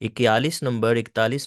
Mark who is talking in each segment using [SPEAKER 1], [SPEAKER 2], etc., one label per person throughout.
[SPEAKER 1] 41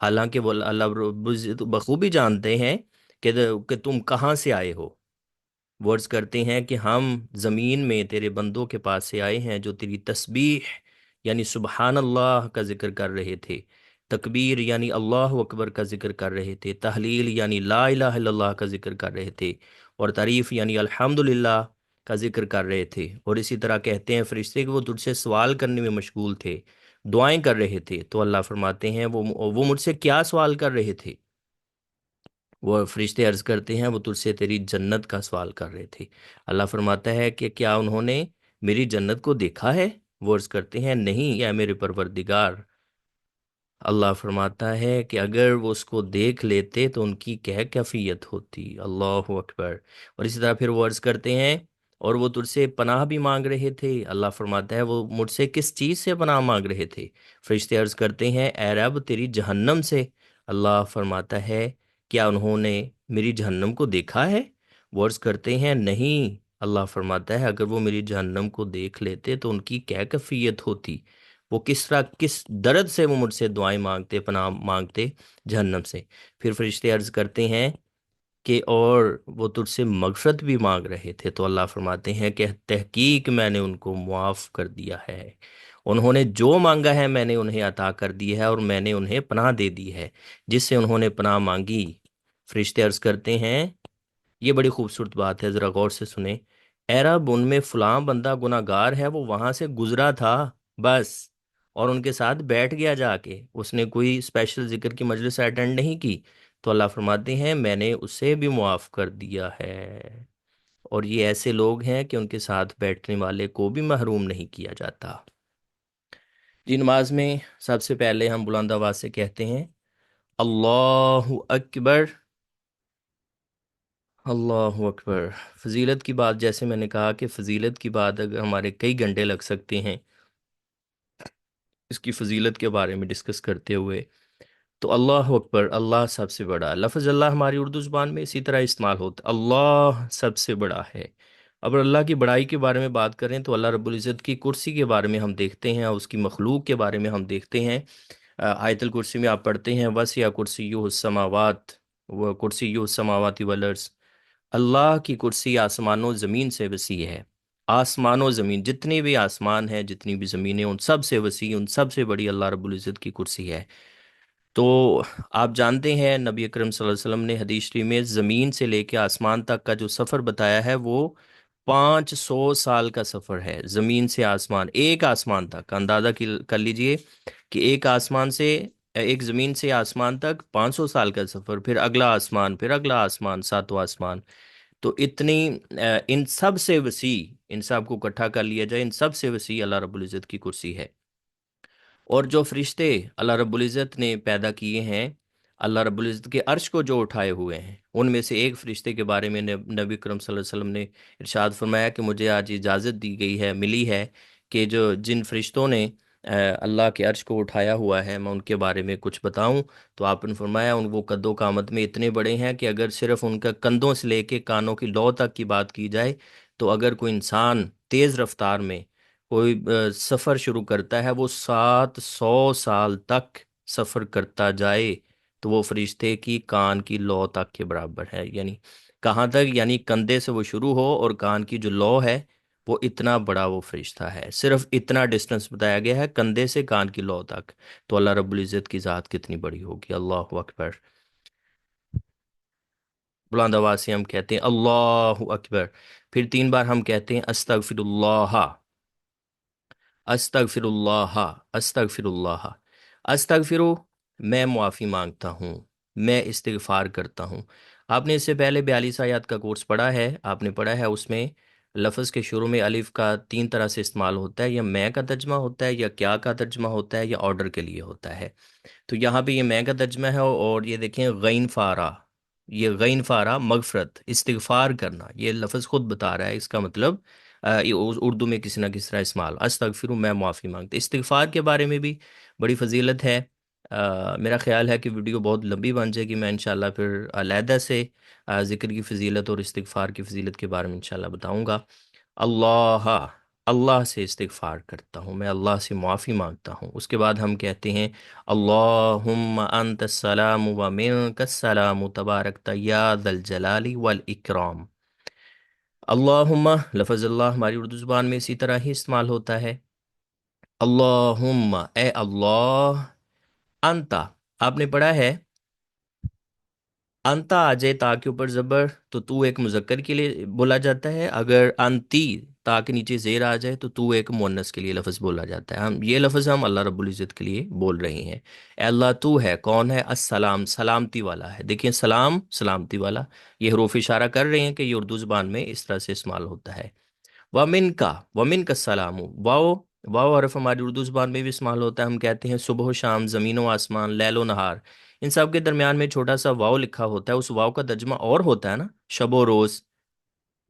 [SPEAKER 1] حالانکہ وہ اللہ رب العزت بخوبی جانتے ہیں کہ تم کہاں سے آئے ہو۔ وہ عرض کرتے ہیں کہ ہم زمین میں تیرے بندوں کے پاس سے آئے ہیں جو تیری تسبیح یعنی سبحان اللہ کا ذکر کر رہے تھے، تکبیر یعنی اللہ اکبر کا ذکر کر رہے تھے، تحلیل یعنی لا الہ الا اللہ کا ذکر کر رہے تھے، اور تعریف یعنی الحمدللہ کا ذکر کر رہے تھے۔ اور اسی طرح کہتے ہیں فرشتے کہ وہ تجھ سے سوال کرنے میں مشغول تھے، دعائیں کر رہے تھے۔ تو اللہ فرماتے ہیں وہ مجھ سے کیا سوال کر رہے تھے؟ وہ فرشتے عرض کرتے ہیں وہ تجھ سے تیری جنت کا سوال کر رہے تھے۔ اللہ فرماتا ہے کہ کیا انہوں نے میری جنت کو دیکھا ہے؟ وہ عرض کرتے ہیں نہیں یا میرے پروردگار۔ اللہ فرماتا ہے کہ اگر وہ اس کو دیکھ لیتے تو ان کی کیا کیفیت ہوتی، اللہ اکبر۔ اور اسی طرح پھر وہ عرض کرتے ہیں اور وہ تجھ سے پناہ بھی مانگ رہے تھے۔ اللہ فرماتا ہے وہ مجھ سے کس چیز سے پناہ مانگ رہے تھے؟ فرشتے عرض کرتے ہیں اے رب تیری جہنم سے۔ اللہ فرماتا ہے کیا انہوں نے میری جہنم کو دیکھا ہے؟ وہ عرض کرتے ہیں نہیں۔ اللہ فرماتا ہے اگر وہ میری جہنم کو دیکھ لیتے تو ان کی کیا کیفیت ہوتی، وہ کس طرح کس درد سے وہ مجھ سے دعائیں مانگتے، پناہ مانگتے جہنم سے۔ پھر فرشتے عرض کرتے ہیں کہ اور وہ تجھ سے مغفرت بھی مانگ رہے تھے، تو اللہ فرماتے ہیں کہ تحقیق میں نے ان کو معاف کر دیا ہے، انہوں نے جو مانگا ہے میں نے انہیں عطا کر دی ہے، اور میں نے انہیں پناہ دے دی ہے جس سے انہوں نے پناہ مانگی۔ فرشتے عرض کرتے ہیں یہ بڑی خوبصورت بات ہے، ذرا غور سے سنیں، اے رب ان میں فلاں بندہ گناہ گار ہے، وہ وہاں سے گزرا تھا بس، اور ان کے ساتھ بیٹھ گیا جا کے، اس نے کوئی اسپیشل ذکر کی مجلس اٹینڈ نہیں کی، تو اللہ فرماتے ہیں میں نے اسے بھی معاف کر دیا ہے۔ اور یہ ایسے لوگ ہیں کہ ان کے ساتھ بیٹھنے والے کو بھی محروم نہیں کیا جاتا۔ جی، نماز میں سب سے پہلے ہم بلند آواز سے کہتے ہیں اللہ اکبر، اللہ اکبر۔ فضیلت کی بات، جیسے میں نے کہا کہ فضیلت کی بات اگر ہمارے کئی گھنٹے لگ سکتے ہیں اس کی فضیلت کے بارے میں ڈسکس کرتے ہوئے، تو اللہ اکبر، اللہ سب سے بڑا لفظ، اللہ ہماری اردو زبان میں اسی طرح استعمال ہوتا ہے، اللہ سب سے بڑا ہے۔ اب اللہ کی بڑائی کے بارے میں بات کریں تو اللہ رب العزت کی کرسی کے بارے میں ہم دیکھتے ہیں، اور اس کی مخلوق کے بارے میں ہم دیکھتے ہیں۔ آیت الکرسی میں آپ پڑھتے ہیں وسع کرسیہ السماوات و کرسیہ السماوات والارض، اللہ کی کرسی آسمان و زمین سے وسیع ہے۔ آسمان و زمین، جتنی بھی آسمان ہیں، جتنی بھی زمینیں، ان سب سے وسیع، ان سب سے بڑی اللہ رب العزت کی کرسی ہے۔ تو آپ جانتے ہیں نبی اکرم صلی اللہ علیہ وسلم نے حدیث شریف میں زمین سے لے کے آسمان تک کا جو سفر بتایا ہے وہ 500 سال کا سفر ہے، زمین سے آسمان، ایک آسمان تک اندازہ کر لیجئے کہ ایک زمین سے آسمان تک 500 سال کا سفر، پھر اگلا آسمان، پھر اگلا آسمان، ساتواں آسمان، تو اتنی ان سب سے وسیع، ان سب کو اکٹھا کر لیا جائے، ان سب سے وسیع اللہ رب العزت کی کرسی ہے۔ اور جو فرشتے اللہ رب العزت نے پیدا کیے ہیں، اللہ رب العزت کے عرش کو جو اٹھائے ہوئے ہیں، ان میں سے ایک فرشتے کے بارے میں نبی کرم صلی اللہ علیہ وسلم نے ارشاد فرمایا کہ مجھے آج اجازت دی گئی ہے، ملی ہے کہ جن فرشتوں نے اللہ کے عرش کو اٹھایا ہوا ہے میں ان کے بارے میں کچھ بتاؤں۔ تو آپ نے فرمایا وہ قد و قامت میں اتنے بڑے ہیں کہ اگر صرف ان کا کندھوں سے لے کے کانوں کی لو تک کی بات کی جائے تو اگر کوئی انسان تیز رفتار میں کوئی سفر شروع کرتا ہے، وہ 700 سال تک سفر کرتا جائے تو وہ فرشتے کی کان کی لو تک کے برابر ہے۔ یعنی کہاں تک؟ یعنی کندھے سے وہ شروع ہو اور کان کی جو لو ہے وہ اتنا بڑا وہ فرشتہ ہے، صرف اتنا ڈسٹنس بتایا گیا ہے کندھے سے کان کی لو تک۔ تو اللہ رب العزت کی ذات کتنی بڑی ہوگی، اللہ اکبر۔ بلند آواز سے ہم کہتے ہیں اللہ اکبر، پھر 3 بار ہم کہتے ہیں استغفر اللہ، استغفر اللہ، استغفر اللہ۔ استغفرو، میں معافی مانگتا ہوں، میں استغفار کرتا ہوں۔ آپ نے اس سے پہلے 42 آیات کا کورس پڑھا ہے، آپ نے پڑھا ہے، اس میں لفظ کے شروع میں الف کا 3 طرح سے استعمال ہوتا ہے، یا میں کا ترجمہ ہوتا ہے، یا کیا کا ترجمہ ہوتا ہے، یا آرڈر کے لیے ہوتا ہے۔ تو یہاں پہ یہ میں کا ترجمہ ہے، اور یہ دیکھیں غین فارا، یہ غین فارا مغفرت، استغفار کرنا، یہ لفظ خود بتا رہا ہے اس کا مطلب یہ اردو میں کسی نہ کسی طرح استعمال، استغفر، میں معافی مانگتا۔ استغفار کے بارے میں بھی بڑی فضیلت ہے۔ میرا خیال ہے کہ ویڈیو بہت لمبی بن جائے گی، میں انشاءاللہ پھر علیحدہ سے ذکر کی فضیلت اور استغفار کی فضیلت کے بارے میں انشاءاللہ بتاؤں گا۔ اللہ اللہ سے استغفار کرتا ہوں، میں اللہ سے معافی مانگتا ہوں۔ اس کے بعد ہم کہتے ہیں اللہم انت السلام و منک السلام تبارکت یا ذا الجلال والاکرام۔ اللہم، لفظ اللہ ہماری اردو زبان میں اسی طرح ہی استعمال ہوتا ہے۔ اللہم، اے اللہ، انتا، آپ نے پڑھا ہے انتا آ جائے تا کے اوپر زبر تو تو ایک مذکر کے لیے بولا جاتا ہے، اگر انتی تا کے نیچے زیر آ جائے تو تو ایک مؤنث کے لیے لفظ بولا جاتا ہے۔ ہم یہ لفظ ہم اللہ رب العزت کے لیے بول رہے ہیں۔ اے اللہ تو ہے، کون ہے؟ السلام، سلامتی والا ہے۔ دیکھیں سلام، سلامتی والا، یہ حروف اشارہ کر رہے ہیں کہ یہ اردو زبان میں اس طرح سے استعمال ہوتا ہے۔ ومن کا، ومن کا السلام، واو، واو حرف ہماری اردو زبان میں بھی استعمال ہوتا ہے۔ ہم کہتے ہیں صبح و شام، زمین و آسمان، لیل و نہار، ان سب کے درمیان میں چھوٹا سا واو لکھا ہوتا ہے، اس واو کا ترجمہ اور ہوتا ہے نا، شب و روز،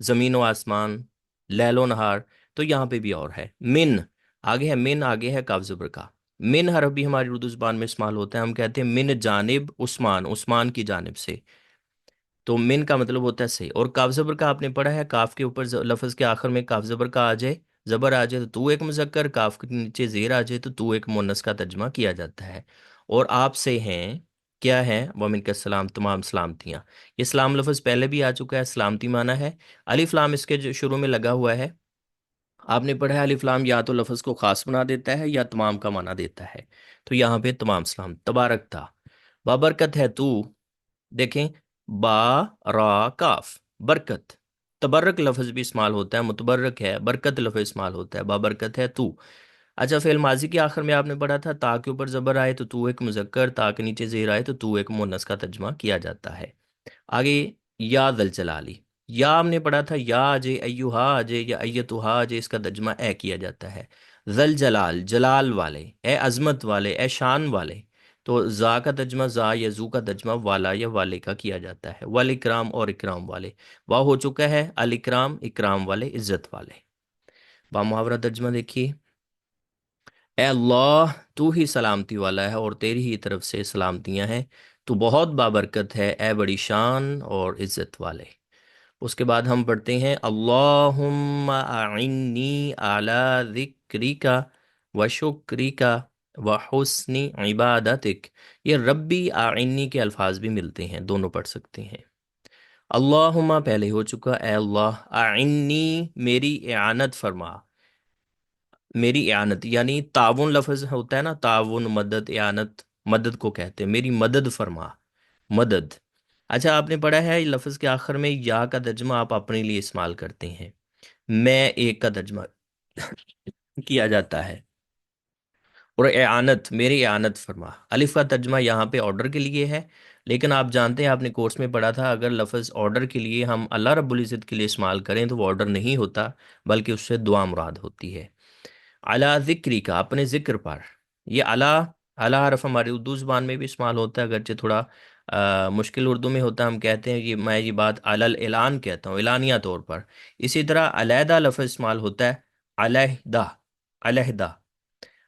[SPEAKER 1] زمین و آسمان، لیل و نہار، تو یہاں پہ بھی اور ہے۔ من، آگے ہے من، آگے ہے کاف زبر کا۔ من حرف بھی ہماری اردو زبان میں استعمال ہوتا ہے، ہم کہتے ہیں من جانب عثمان، عثمان کی جانب سے، تو من کا مطلب ہوتا ہے صحیح۔ اور کاف زبر کا آپ نے پڑھا ہے، کاف کے اوپر لفظ کے آخر میں کاف زبر کا آ جائے، زبر آ جائے تو ایک مذکر، کاف کے نیچے زیر آ جائے تو ایک مونس کا ترجمہ کیا جاتا ہے۔ اور آپ سے ہیں، کیا ہے؟ ومن کا السلام، تمام سلامتیاں۔ یہ سلام لفظ پہلے بھی آ چکا ہے، سلامتی معنی ہے۔ الف لام اس کے جو شروع میں لگا ہوا ہے، آپ نے پڑھا ہے الف لام یا تو لفظ کو خاص بنا دیتا ہے یا تمام کا معنی دیتا ہے، تو یہاں پہ تمام سلام، تبارک تھا، بابرکت ہے تو، دیکھیں با را کاف، برکت، تبرک لفظ بھی استعمال ہوتا ہے، متبرک ہے، برکت لفظ استعمال ہوتا ہے، بابرکت ہے تو۔ اچھا، فعل ماضی کے آخر میں آپ نے پڑھا تھا تا کے اوپر زبر آئے تو ایک مذکر، تا کے نیچے زیر آئے تو ایک مؤنث کا ترجمہ کیا جاتا ہے۔ آگے یا ذل جلالی، یا ہم نے پڑھا تھا یا آجے، ایوہا آجے یا ایتوہا آجے، اس کا ترجمہ اے کیا جاتا ہے۔ ذل جلال، جلال والے، اے عظمت والے، اے شان والے، تو زا کا ترجمہ زا یا زو کا ترجمہ والا یا والے کا کیا جاتا ہے۔ والاکرام، اور اکرام والے، واہ ہو چکا ہے، الاکرام، اکرام والے، عزت والے۔ با محاورہ ترجمہ دیکھیے، اے اللہ تو ہی سلامتی والا ہے اور تیری ہی طرف سے سلامتیاں ہیں، تو بہت بابرکت ہے، اے بڑی شان اور عزت والے۔ اس کے بعد ہم پڑھتے ہیں اللہم اعنی علی ذکرک و شکرک و حسن عبادتک۔ یہ ربی اعنی کے الفاظ بھی ملتے ہیں، دونوں پڑھ سکتے ہیں۔ اللہم پہلے ہو چکا، اے اللہ، اعنی میری اعانت فرما، میری اعانت یعنی تعاون لفظ ہوتا ہے نا، تعاون، مدد، اعانت، مدد کو کہتے ہیں، میری مدد فرما، مدد۔ اچھا، آپ نے پڑھا ہے لفظ کے آخر میں یا کا ترجمہ آپ اپنے لیے استعمال کرتے ہیں، میں ایک کا ترجمہ کیا جاتا ہے، اور اعانت، میری اعانت فرما، الف کا ترجمہ یہاں پہ آرڈر کے لیے ہے، لیکن آپ جانتے ہیں، آپ نے کورس میں پڑھا تھا، اگر لفظ آرڈر کے لیے ہم اللہ رب العزت کے لیے استعمال کریں تو وہ آرڈر نہیں ہوتا، بلکہ اس سے دعا مراد ہوتی ہے۔ اعلیٰ ذکری کا، اپنے ذکر پر، یہ اعلیٰ، اعلیٰ حرف ہماری اردو زبان میں بھی استعمال ہوتا ہے، اگرچہ تھوڑا مشکل اردو میں ہوتا ہے، ہم کہتے ہیں یہ، میں یہ بات علی الاعلان کہتا ہوں، اعلانیہ طور پر۔ اسی طرح علیحدہ لفظ استعمال ہوتا ہے، علیحدہ، علیحدہ۔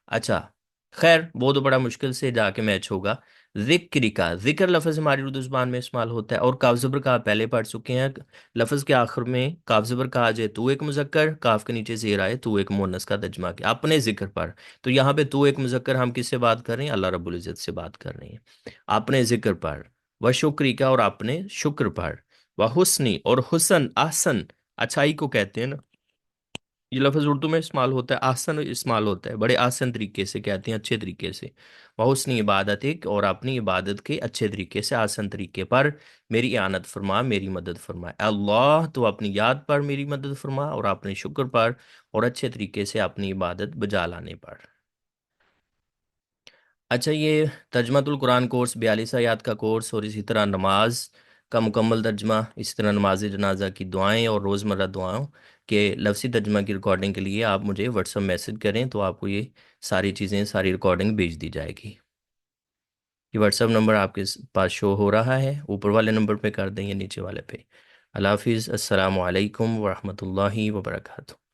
[SPEAKER 1] اچھا، خیر وہ تو بڑا مشکل سے جا کے میچ ہوگا۔ ذکری کا، ذکر لفظ ہماری اردو زبان میں استعمال ہوتا ہے، اور کاف زبر کا آپ پہلے پڑھ چکے ہیں، لفظ کے آخر میں کاف زبر کا آ جائے تو ایک مذکر، کاف کے نیچے زیر آئے تو ایک مؤنث کا ترجمہ کیا، اپنے ذکر پر، تو یہاں پہ تو ایک مذکر، ہم کس سے بات کر رہے ہیں؟ اللہ رب العزت سے بات کر رہے ہیں، اپنے ذکر پر، و شکری کا، اور اپنے شکر پر، و حسنی، اور حسن، احسن، اچھائی کو کہتے ہیں نا، یہ لفظ اردو میں استعمال ہوتا ہے، آسن استعمال ہوتا ہے، بڑے آسن طریقے سے کہتے ہیں، اچھے طریقے سے، بہت عبادت ایک، اور اپنی عبادت کے اچھے طریقے سے، آسن طریقے پر میری اعانت فرما، میری مدد فرما۔ اے اللہ تو اپنی یاد پر میری مدد فرما، اور اپنے شکر پر، اور اچھے طریقے سے اپنی عبادت بجا لانے پر۔ اچھا، یہ ترجمہ القرآن کورس 42 آیات کا کورس، اور اسی طرح نماز کا مکمل ترجمہ، اسی طرح نماز جنازہ کی دعائیں اور روزمرہ دعاؤں کے لفظی ترجمہ کی ریکارڈنگ کے لیے آپ مجھے واٹس ایپ میسج کریں تو آپ کو یہ ساری چیزیں، ساری ریکارڈنگ بھیج دی جائے گی۔ یہ واٹس ایپ نمبر آپ کے پاس شو ہو رہا ہے، اوپر والے نمبر پہ کر دیں یا نیچے والے پہ۔ اللہ حافظ، السلام علیکم ورحمۃ اللہ وبرکاتہ۔